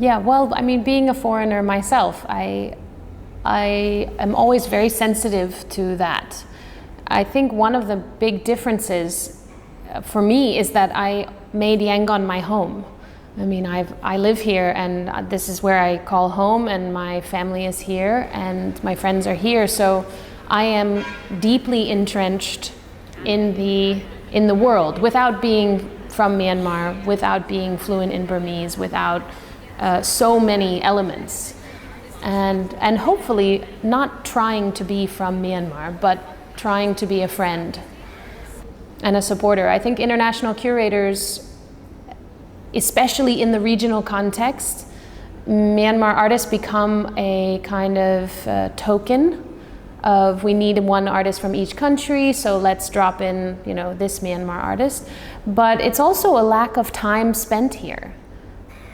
Yeah, well, I mean, being a foreigner myself, I am always very sensitive to that. I think one of the big differences for me is that I made Yangon my home. I mean, I live here, and this is where I call home, and my family is here, and my friends are here. So I am deeply entrenched in the world, without being from Myanmar, without being fluent in Burmese, without so many elements, and hopefully not trying to be from Myanmar, but trying to be a friend and a supporter. I think international curators, especially in the regional context, Myanmar artists become a kind of token of, we need one artist from each country, so let's drop in, you know, this Myanmar artist. But it's also a lack of time spent here.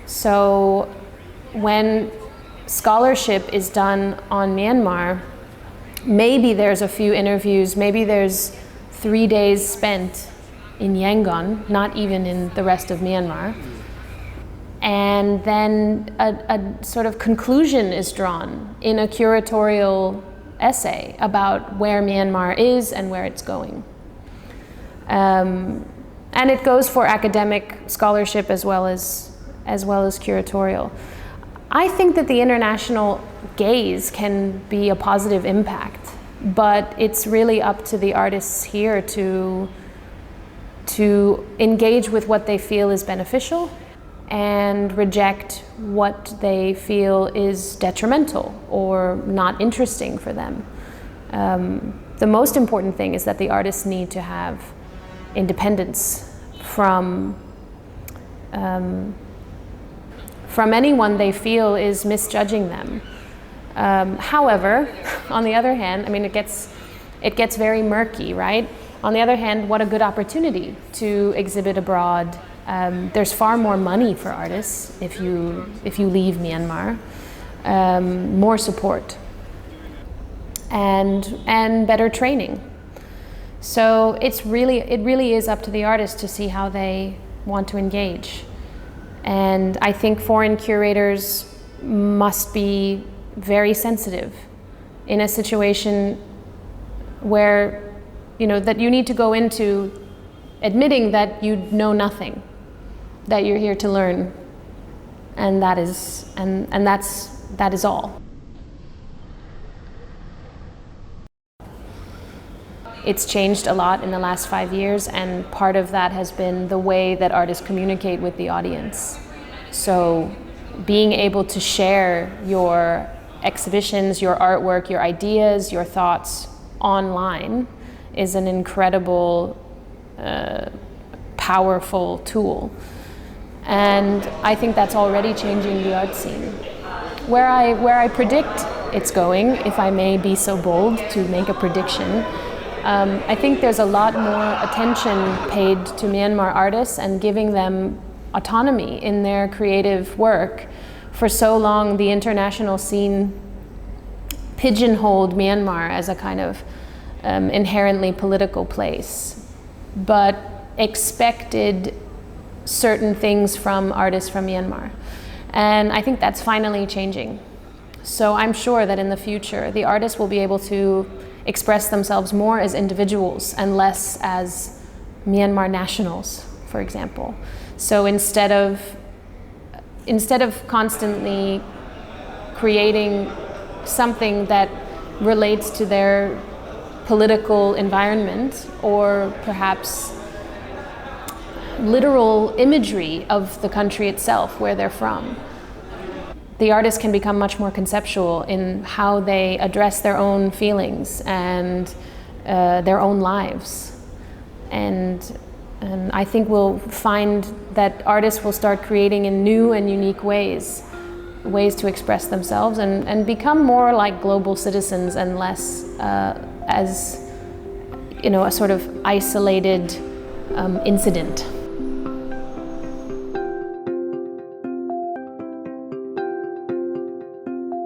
So when scholarship is done on Myanmar, maybe there's a few interviews, maybe there's 3 days spent in Yangon, not even in the rest of Myanmar. And then a sort of conclusion is drawn in a curatorial essay about where Myanmar is and where it's going. And it goes for academic scholarship as well as curatorial. I think that the international gaze can be a positive impact, but it's really up to the artists here to engage with what they feel is beneficial and reject what they feel is detrimental or not interesting for them. The most important thing is that the artists need to have independence from anyone they feel is misjudging them. However, on the other hand, I mean, it gets very murky, right? On the other hand, what a good opportunity to exhibit abroad. There's far more money for artists if you leave Myanmar, more support, and better training. So it really is up to the artist to see how they want to engage. And I think foreign curators must be very sensitive in a situation where, you know, that you need to go into admitting that you know nothing, that you're here to learn, and that is all. It's changed a lot in the last 5 years, and part of that has been the way that artists communicate with the audience. So being able to share your exhibitions, your artwork, your ideas, your thoughts online is an incredible, powerful tool. And I think that's already changing the art scene. Where I predict it's going, if I may be so bold to make a prediction, I think there's a lot more attention paid to Myanmar artists and giving them autonomy in their creative work. For so long, the international scene pigeonholed Myanmar as a kind of inherently political place, but expected certain things from artists from Myanmar. And I think that's finally changing. So I'm sure that in the future, the artists will be able to express themselves more as individuals and less as Myanmar nationals, for example. So instead of constantly creating something that relates to their political environment, or perhaps literal imagery of the country itself, where they're from, the artists can become much more conceptual in how they address their own feelings and their own lives. And I think we'll find that artists will start creating in new and unique ways to express themselves and become more like global citizens and less as, you know, a sort of isolated incident.